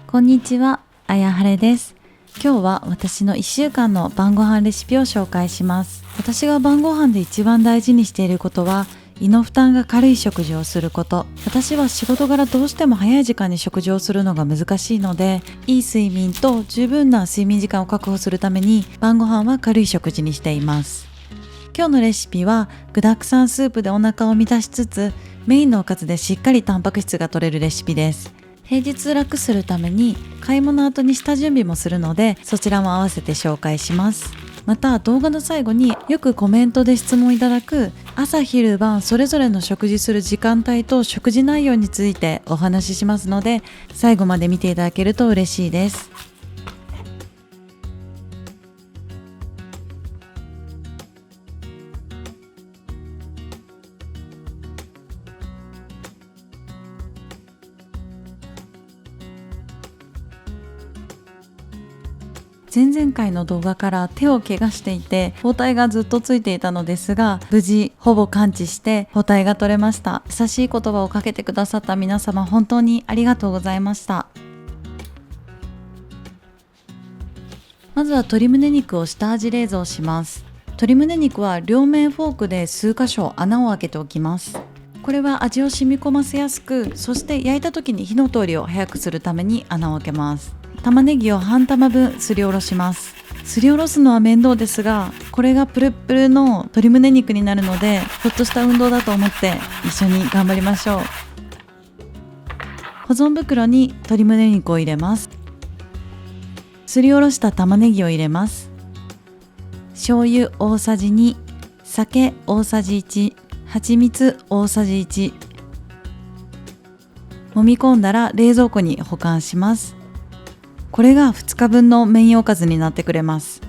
こんにちは、あやはれです。今日は私の1週間の晩ご飯レシピを紹介します。私が晩ご飯で一番大事にしていることは胃の負担が軽い食事をすること。私は仕事柄どうしても早い時間に食事をするのが難しいので、いい睡眠と十分な睡眠時間を確保するために晩ご飯は軽い食事にしています。今日のレシピは具沢山スープでお腹を満たしつつメインのおかずでしっかりタンパク質が取れるレシピです。平日楽するために買い物後に下準備もするので、そちらも合わせて紹介します。また動画の最後によくコメントで質問いただく朝昼晩それぞれの食事する時間帯と食事内容についてお話ししますので、最後まで見ていただけると嬉しいです。前々回の動画から手を怪我していて包帯がずっとついていたのですが、無事ほぼ完治して包帯が取れました。優しい言葉をかけてくださった皆様、本当にありがとうございました。まずは鶏胸肉を下味冷蔵します。鶏胸肉は両面フォークで数箇所穴を開けておきます。これは味を染み込ませやすく、そして焼いた時に火の通りを早くするために穴を開けます。玉ねぎを半玉分すりおろします。すりおろすのは面倒ですが、これがプルップルの鶏胸肉になるので、ちょっとした運動だと思って一緒に頑張りましょう。保存袋に鶏胸肉を入れます。すりおろした玉ねぎを入れます。醤油大さじ2、酒大さじ1、蜂蜜大さじ1。揉み込んだら冷蔵庫に保管します。これが2日分のメインおかずになってくれます。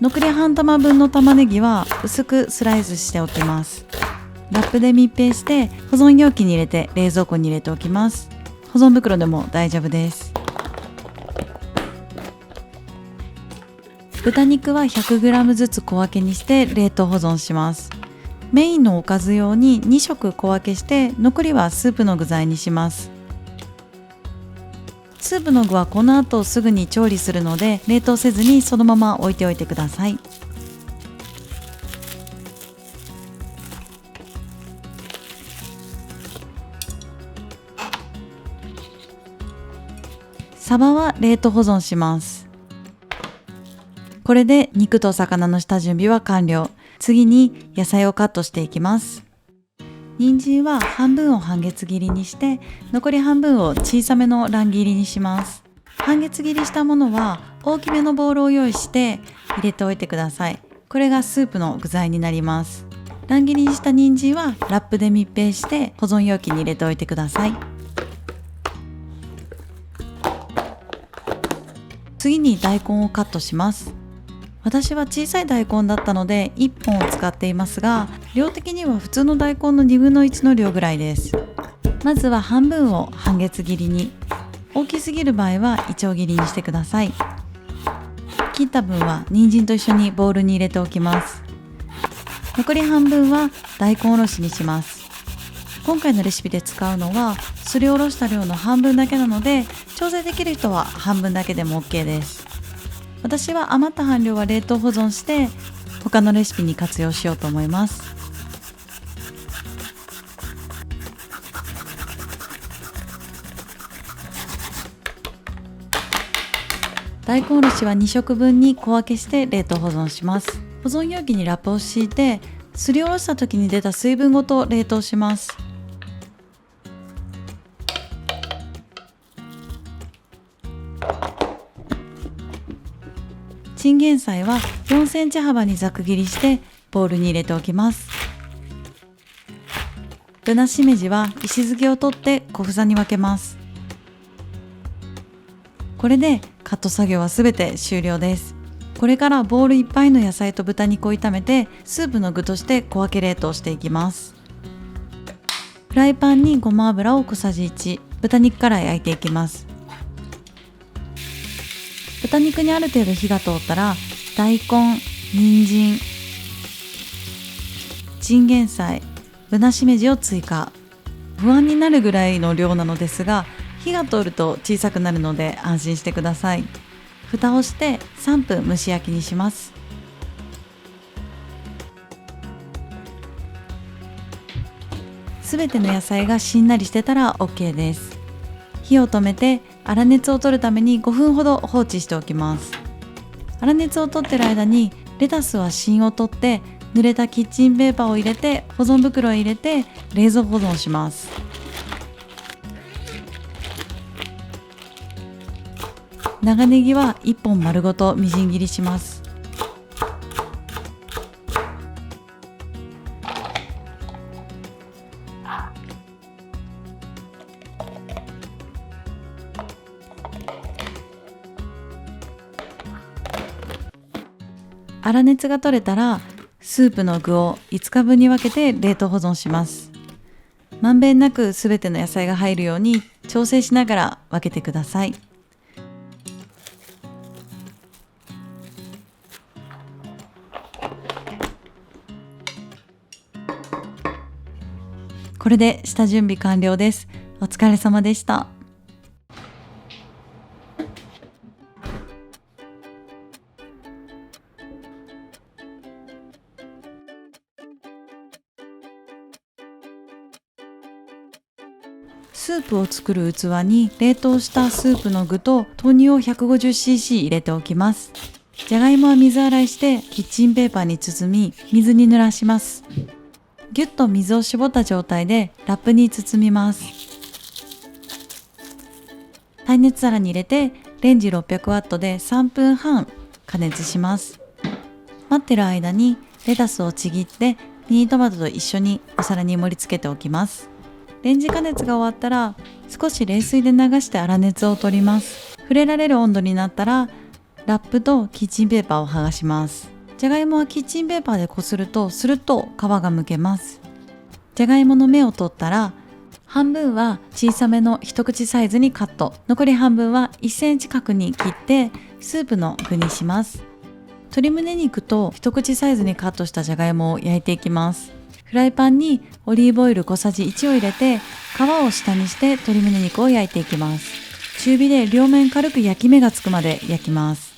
残り半玉分の玉ねぎは薄くスライスしておきます。ラップで密閉して保存容器に入れて冷蔵庫に入れておきます。保存袋でも大丈夫です。豚肉は 100g ずつ小分けにして冷凍保存します。メインのおかず用に2食小分けして残りはスープの具材にします。スープの具はこの後すぐに調理するので、冷凍せずにそのまま置いておいてください。サバは冷凍保存します。これで肉と魚の下準備は完了。次に野菜をカットしていきます。人参は半分を半月切りにして、残り半分を小さめの乱切りにします。半月切りしたものは大きめのボウルを用意して入れておいてください。これがスープの具材になります。乱切りにした人参はラップで密閉して保存容器に入れておいてください。次に大根をカットします。私は小さい大根だったので1本を使っていますが、量的には普通の大根の2分の1の量ぐらいです。まずは半分を半月切りに、大きすぎる場合はいちょう切りにしてください。切った分は人参と一緒にボウルに入れておきます。残り半分は大根おろしにします。今回のレシピで使うのはすりおろした量の半分だけなので、調整できる人は半分だけでも OK です。私は余った半量は冷凍保存して他のレシピに活用しようと思います。大根おろしは2食分に小分けして冷凍保存します。保存容器にラップを敷いて、すりおろした時に出た水分ごと冷凍します。チンゲン菜は4センチ幅にざく切りしてボウルに入れておきます。ぶなしめじは石突きを取って小房に分けます。これでカット作業はすべて終了です。これからボウルいっぱいの野菜と豚肉を炒めてスープの具として小分け冷凍していきます。フライパンにごま油を小さじ1、豚肉から焼いていきます。豚肉にある程度火が通ったら大根、人参、チンゲン菜、ぶなしめじを追加。不安になるぐらいの量なのですが、火が通ると小さくなるので安心してください。蓋をして3分蒸し焼きにします。すべての野菜がしんなりしてたら OK です。火を止めて粗熱を取るために5分ほど放置しておきます。粗熱を取ってる間にレタスは芯を取って濡れたキッチンペーパーを入れて保存袋へ入れて冷蔵保存します。長ネギは1本丸ごとみじん切りします。粗熱が取れたらスープの具を5日分に分けて冷凍保存します。まんべんなくすべての野菜が入るように調整しながら分けてください。これで下準備完了です。お疲れ様でした。スープを作る器に冷凍したスープの具と豆乳を 150cc 入れておきます。じゃがいもは水洗いしてキッチンペーパーに包み水に濡らします。ぎゅっと水を絞った状態でラップに包みます。耐熱皿に入れてレンジ 600W で3分半加熱します。待ってる間にレタスをちぎってミニトマトと一緒にお皿に盛り付けておきます。レンジ加熱が終わったら少し冷水で流して粗熱を取ります。触れられる温度になったらラップとキッチンペーパーを剥がします。じゃがいもはキッチンペーパーでこするとスルッと皮がむけます。じゃがいもの芽を取ったら半分は小さめの一口サイズにカット、残り半分は1センチ角に切ってスープの具にします。鶏胸肉と一口サイズにカットしたじゃがいもを焼いていきます。フライパンにオリーブオイル小さじ1を入れて皮を下にして鶏胸肉を焼いていきます。中火で両面軽く焼き目がつくまで焼きます。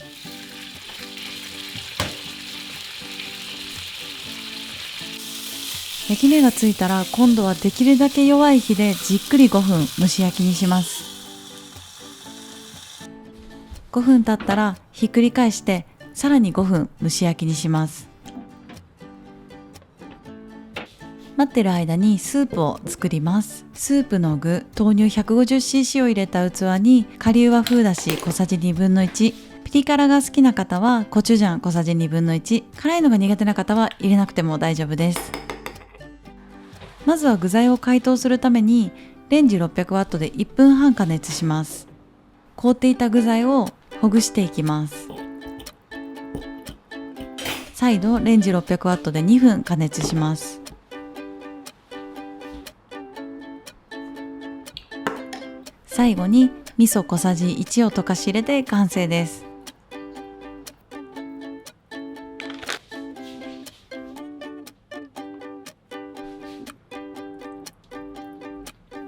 焼き目がついたら今度はできるだけ弱い火でじっくり5分蒸し焼きにします。5分経ったらひっくり返してさらに5分蒸し焼きにします。待ってる間にスープを作ります。スープの具、豆乳 150cc を入れた器に顆粒和風だし小さじ1/2、ピリ辛が好きな方はコチュジャン小さじ1/2、辛いのが苦手な方は入れなくても大丈夫です。まずは具材を解凍するためにレンジ 600W で1分半加熱します。凍っていた具材をほぐしていきます。再度レンジ 600W で2分加熱します。最後に味噌小さじ1を溶かし入れて完成です。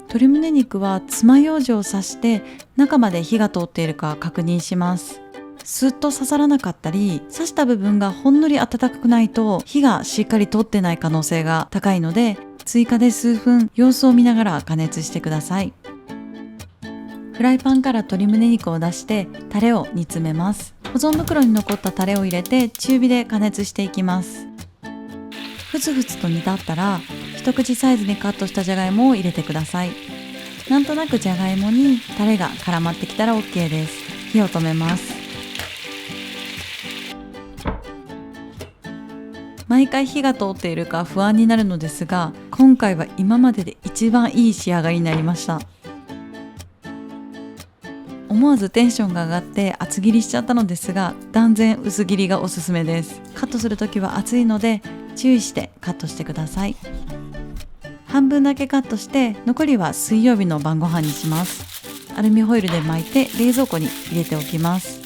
鶏胸肉は爪楊枝を刺して中まで火が通っているか確認します。スッと刺さらなかったり刺した部分がほんのり温かくないと火がしっかり通ってない可能性が高いので追加で数分様子を見ながら加熱してください。フライパンから鶏胸肉を出してタレを煮詰めます。保存袋に残ったタレを入れて中火で加熱していきます。ふつふつと煮立ったら一口サイズにカットしたじゃがいもを入れてください。なんとなくじゃがいもにタレが絡まってきたら OK です。火を止めます。毎回火が通っているか不安になるのですが、今回は今までで一番いい仕上がりになりました。思わずテンションが上がって厚切りしちゃったのですが、断然薄切りがおすすめです。カットするときは熱いので注意してカットしてください。半分だけカットして残りは水曜日の晩ご飯にします。アルミホイルで巻いて冷蔵庫に入れておきます。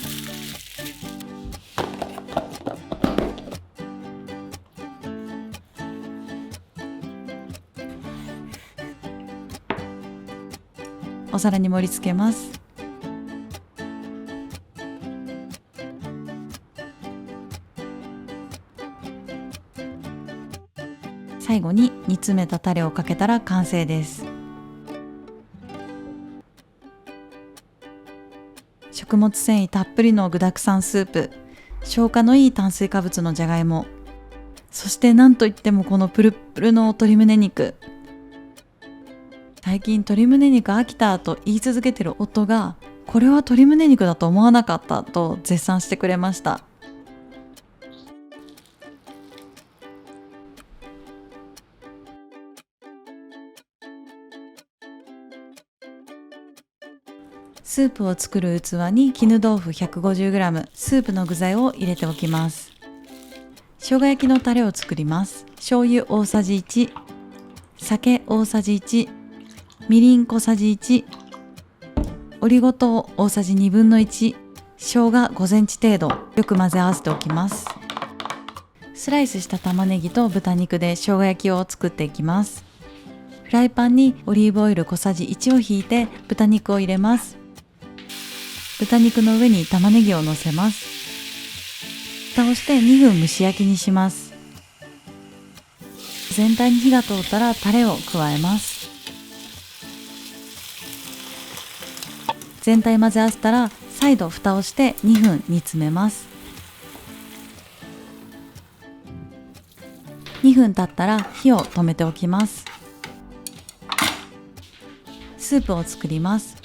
お皿に盛り付けます。最後に煮詰めたタレをかけたら完成です。食物繊維たっぷりの具沢山スープ、消化のいい炭水化物のじゃがいも、そしてなんといってもこのプルップルの鶏胸肉。最近鶏胸肉飽きたと言い続けてる夫が、これは鶏胸肉だと思わなかったと絶賛してくれました。スープを作る器に絹豆腐 150g、 スープの具材を入れておきます。生姜焼きのタレを作ります。醤油大さじ1、酒大さじ1、みりん小さじ1、オリゴ糖大さじ1/2、生姜5センチ程度、よく混ぜ合わせておきます。スライスした玉ねぎと豚肉で生姜焼きを作っていきます。フライパンにオリーブオイル小さじ1をひいて豚肉を入れます。豚肉の上に玉ねぎを乗せます。蓋をして2分蒸し焼きにします。全体に火が通ったらタレを加えます。全体混ぜ合わせたら再度蓋をして2分煮詰めます。2分経ったら火を止めておきます。スープを作ります。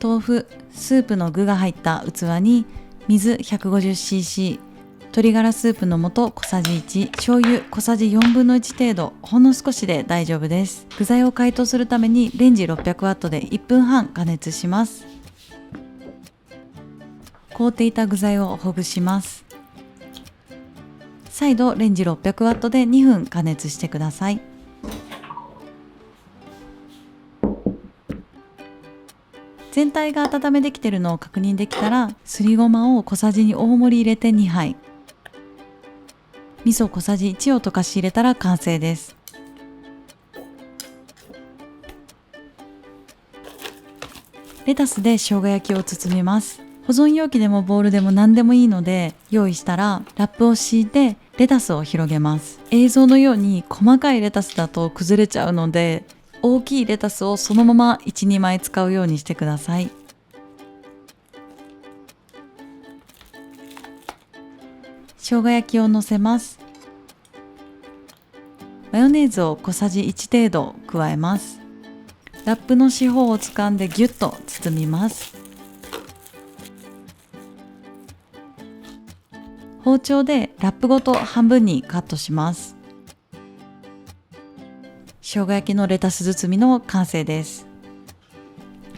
豆腐、スープの具が入った器に水 150cc、 鶏ガラスープの素小さじ1、醤油小さじ1/4程度、ほんの少しで大丈夫です。具材を解凍するためにレンジ 600W で1分半加熱します。凍っていた具材をほぐします。再度レンジ 600W で2分加熱してください。全体が温めできているのを確認できたら、すりごまを小さじ2大盛り入れて2杯、味噌小さじ1を溶かし入れたら完成です。レタスで生姜焼きを包みます。保存容器でもボウルでも何でもいいので、用意したらラップを敷いてレタスを広げます。映像のように細かいレタスだと崩れちゃうので、大きいレタスをそのまま 1,2 枚使うようにしてください。生姜焼きをのせます。マヨネーズを小さじ1程度加えます。ラップの四方を掴んでギュッと包みます。包丁でラップごと半分にカットします。生姜焼きのレタス包みの完成です。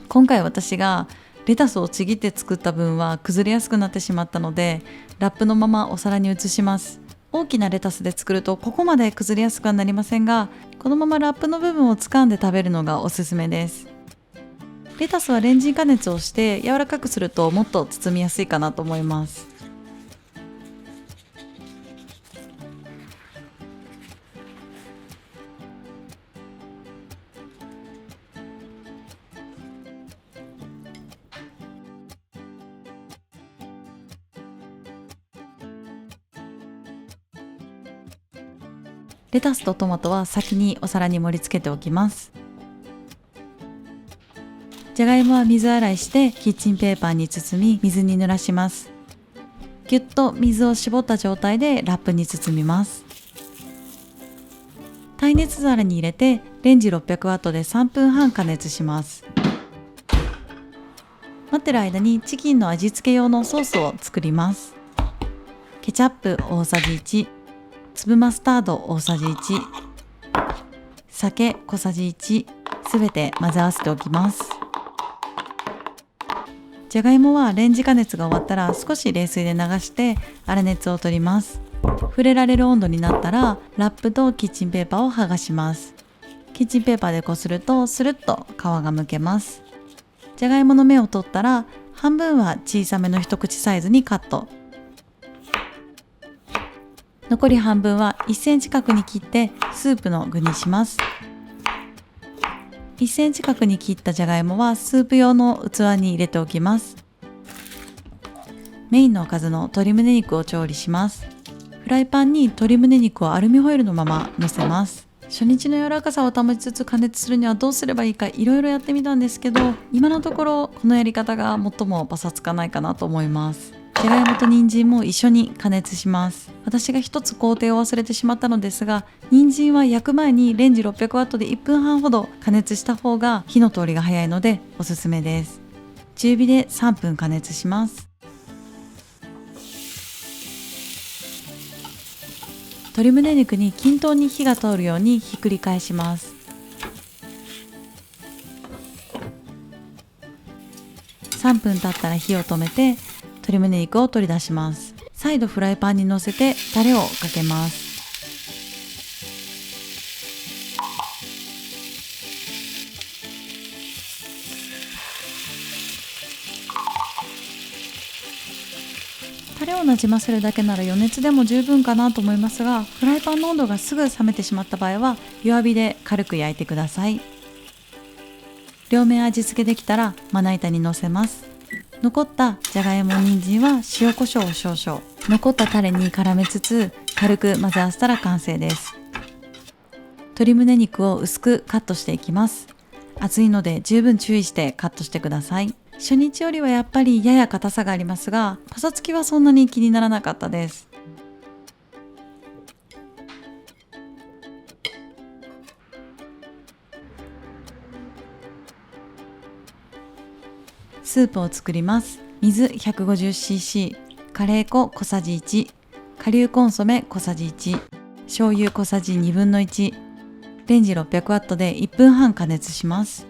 今回私がレタスをちぎって作った分は崩れやすくなってしまったので、ラップのままお皿に移します。大きなレタスで作るとここまで崩れやすくはなりませんが、このままラップの部分を掴んで食べるのがおすすめです。レタスはレンジ加熱をして柔らかくするともっと包みやすいかなと思います。レタスとトマトは先にお皿に盛り付けておきます。じゃがいもは水洗いしてキッチンペーパーに包み水に濡らします。ぎゅっと水を絞った状態でラップに包みます。耐熱皿に入れてレンジ 600W で3分半加熱します。待ってる間にチキンの味付け用のソースを作ります。ケチャップ大さじ1、粒マスタード大さじ1、酒小さじ1、すべて混ぜ合わせておきます。じゃがいもはレンジ加熱が終わったら少し冷水で流して粗熱を取ります。触れられる温度になったらラップとキッチンペーパーを剥がします。キッチンペーパーでこするとスルッと皮がむけます。じゃがいもの芽を取ったら半分は小さめの一口サイズにカット、残り半分は1センチ角に切ってスープの具にします。1センチ角に切ったじゃがいもはスープ用の器に入れておきます。メインのおかずの鶏胸肉を調理します。フライパンに鶏胸肉をアルミホイルのまま乗せます。初日の柔らかさを保ちつつ加熱するにはどうすればいいかいろいろやってみたんですけど、今のところこのやり方が最もパサつかないかなと思います。じゃがいもと人参も一緒に加熱します。私が一つ工程を忘れてしまったのですが、人参は焼く前にレンジ 600W で1分半ほど加熱した方が火の通りが早いのでおすすめです。中火で3分加熱します。鶏胸肉に均等に火が通るようにひっくり返します。3分経ったら火を止めて鶏胸肉を取り出します。再度フライパンにのせてタレをかけます。タレをなじませるだけなら余熱でも十分かなと思いますが、フライパンの温度がすぐ冷めてしまった場合は弱火で軽く焼いてください。両面味付けできたらまな板にのせます。残ったじゃがいも、人参は塩コショウを少々、残ったタレに絡めつつ軽く混ぜ合わせたら完成です。鶏胸肉を薄くカットしていきます。熱いので十分注意してカットしてください。初日よりはやっぱりやや硬さがありますが、パサつきはそんなに気にならなかったです。スープを作ります。水 150cc、 カレー粉小さじ1、顆粒コンソメ小さじ1、醤油小さじ1/2、レンジ 600W で1分半加熱します。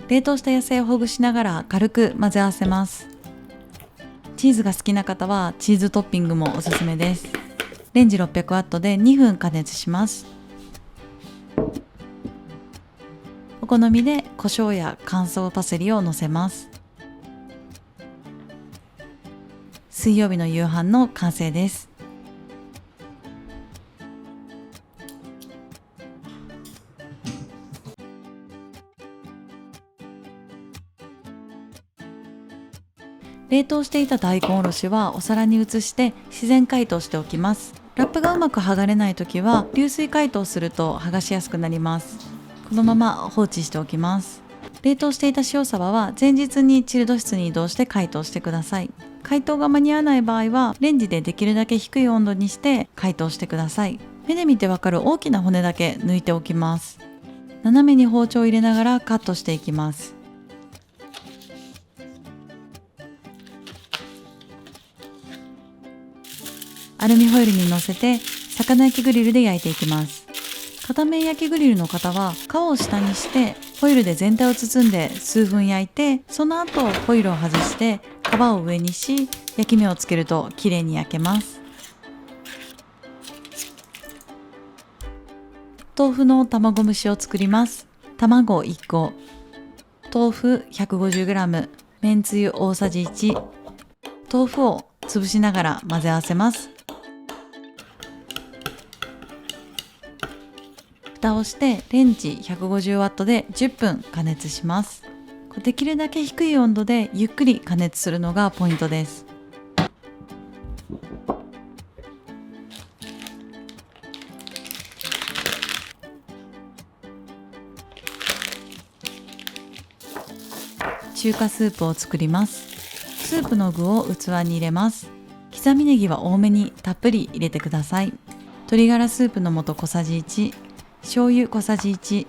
冷凍した野菜をほぐしながら軽く混ぜ合わせます。チーズが好きな方はチーズトッピングもおすすめです。レンジ 600W で2分加熱します。お好みで胡椒や乾燥パセリをのせます。水曜日の夕飯の完成です。冷凍していた大根おろしはお皿に移して自然解凍しておきます。ラップがうまく剥がれないときは流水解凍すると剥がしやすくなります。このまま放置しておきます。冷凍していた塩サバは前日にチルド室に移動して解凍してください。解凍が間に合わない場合はレンジでできるだけ低い温度にして解凍してください。目で見てわかる大きな骨だけ抜いておきます。斜めに包丁を入れながらカットしていきます。アルミホイルに乗せて魚焼きグリルで焼いていきます。片面焼きグリルの方は皮を下にしてホイルで全体を包んで数分焼いて、その後ホイルを外して皮を上にし焼き目をつけるときれいに焼けます。豆腐の卵蒸しを作ります。卵1個、豆腐 150g、 めんつゆ大さじ1、豆腐を潰しながら混ぜ合わせます。蓋をしてレンジ 150W で10分加熱します。できるだけ低い温度でゆっくり加熱するのがポイントです。中華スープを作ります。スープの具を器に入れます。刻みネギは多めにたっぷり入れてください。鶏ガラスープの素小さじ1、醤油小さじ1、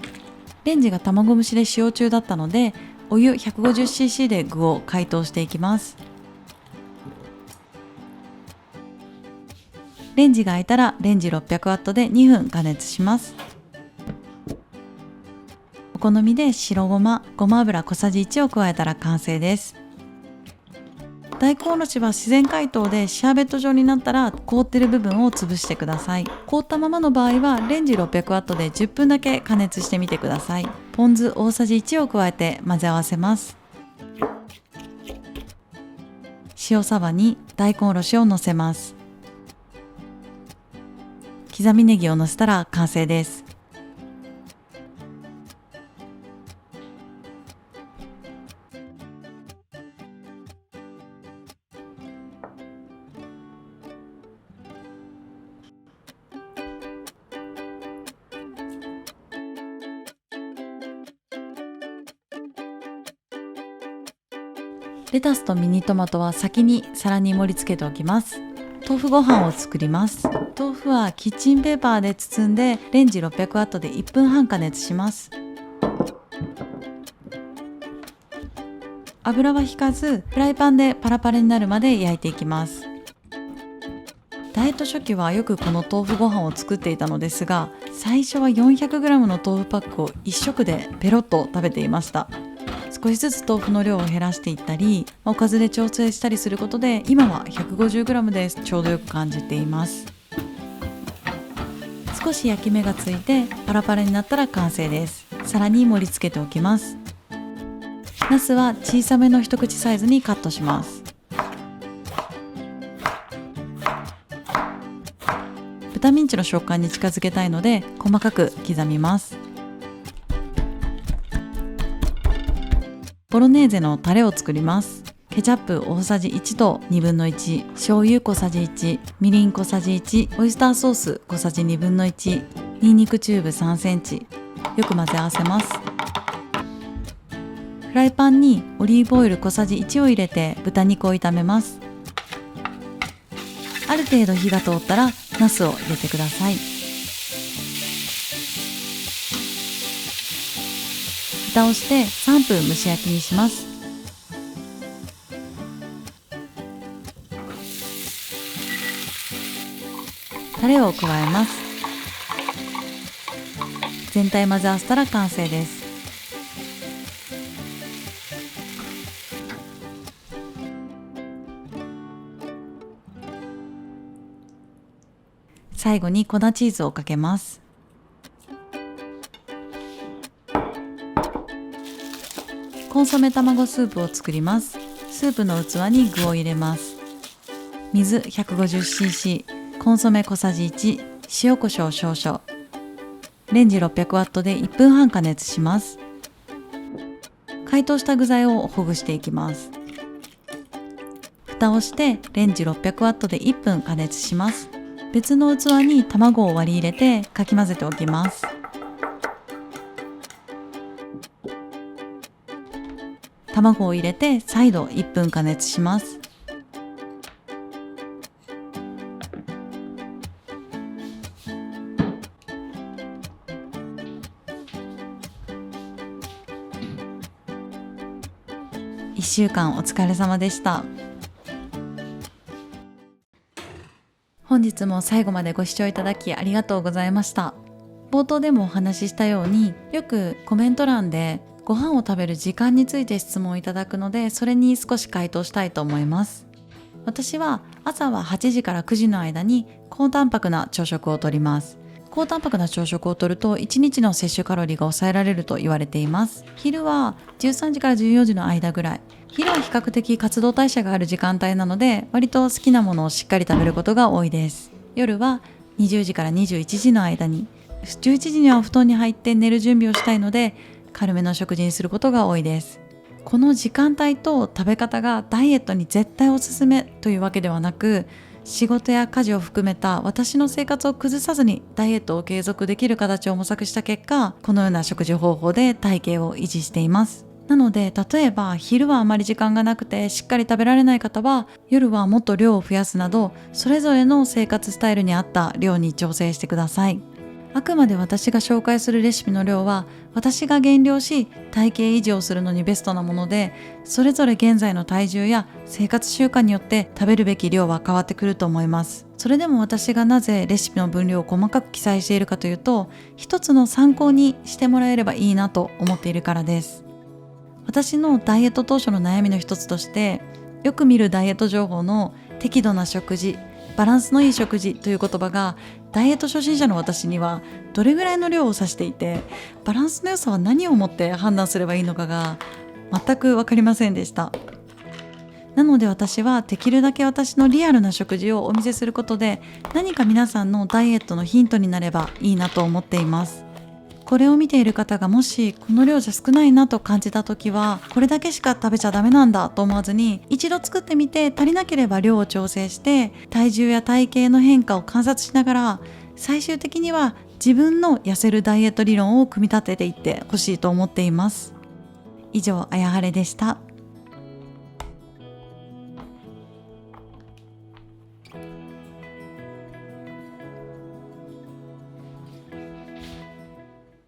レンジが卵蒸しで使用中だったのでお湯 150cc で具を解凍していきます。レンジが空いたらレンジ 600W で2分加熱します。お好みで白ごま、ごま油小さじ1を加えたら完成です。大根おろしは自然解凍でシャーベット状になったら凍ってる部分を潰してください。凍ったままの場合はレンジ 600W で10分だけ加熱してみてください。ポン酢大さじ1を加えて混ぜ合わせます。塩サバに大根おろしをのせます。刻みネギをのせたら完成です。レタスとミニトマトは先に皿に盛り付けておきます。豆腐ご飯を作ります。豆腐はキッチンペーパーで包んでレンジ600ワットで1分半加熱します。油は引かずフライパンでパラパラになるまで焼いていきます。ダイエット初期はよくこの豆腐ご飯を作っていたのですが、最初は 400g の豆腐パックを1食でペロッと食べていました。少しずつ豆腐の量を減らしていったり、おかずで調整したりすることで今は 150g でちょうどよく感じています。少し焼き目がついてパラパラになったら完成です。皿に盛り付けておきます。ナスは小さめの一口サイズにカットします。豚ミンチの食感に近づけたいので細かく刻みます。ボロネーゼのタレを作ります。ケチャップ大さじ1と1/2、醤油小さじ1、みりん小さじ1、オイスターソース小さじ1/2、ニンニクチューブ3センチ、よく混ぜ合わせます。フライパンにオリーブオイル小さじ1を入れて豚肉を炒めます。ある程度火が通ったらナスを入れてください。蓋をして3分蒸し焼きにします。タレを加えます。全体混ぜ合わせたら完成です。最後に粉チーズをかけます。コンソメ卵スープを作ります。スープの器に具を入れます。水 150cc、コンソメ小さじ1、塩コショウ少々。レンジ600ワットで1分半加熱します。解凍した具材をほぐしていきます。蓋をしてレンジ600ワットで1分加熱します。別の器に卵を割り入れてかき混ぜておきます。卵を入れて再度1分加熱します。1週間お疲れ様でした。本日も最後までご視聴いただきありがとうございました。冒頭でもお話ししたように、よくコメント欄でご飯を食べる時間について質問いただくので、それに少し回答したいと思います。私は朝は8時から9時の間に高タンパクな朝食をとります。高タンパクな朝食をとると1日の摂取カロリーが抑えられると言われています。昼は13時から14時の間ぐらい。昼は比較的活動代謝がある時間帯なので、割と好きなものをしっかり食べることが多いです。夜は20時から21時の間に、11時にはお布団に入って寝る準備をしたいので、軽めの食事にすることが多いです。この時間帯と食べ方がダイエットに絶対おすすめというわけではなく、仕事や家事を含めた私の生活を崩さずにダイエットを継続できる形を模索した結果、このような食事方法で体型を維持しています。なので、例えば昼はあまり時間がなくてしっかり食べられない方は、夜はもっと量を増やすなど、それぞれの生活スタイルに合った量に調整してください。あくまで私が紹介するレシピの量は私が減量し体型維持をするのにベストなもので、それぞれ現在の体重や生活習慣によって食べるべき量は変わってくると思います。それでも私がなぜレシピの分量を細かく記載しているかというと、一つの参考にしてもらえればいいなと思っているからです。私のダイエット当初の悩みの一つとして、よく見るダイエット情報の適度な食事、バランスのいい食事という言葉がダイエット初心者の私にはどれぐらいの量を指していて、バランスの良さは何をもって判断すればいいのかが全く分かりませんでした。なので私はできるだけ私のリアルな食事をお見せすることで、何か皆さんのダイエットのヒントになればいいなと思っています。これを見ている方がもしこの量じゃ少ないなと感じた時は、これだけしか食べちゃダメなんだと思わずに、一度作ってみて足りなければ量を調整して体重や体型の変化を観察しながら、最終的には自分の痩せるダイエット理論を組み立てていってほしいと思っています。以上、あやはれでした。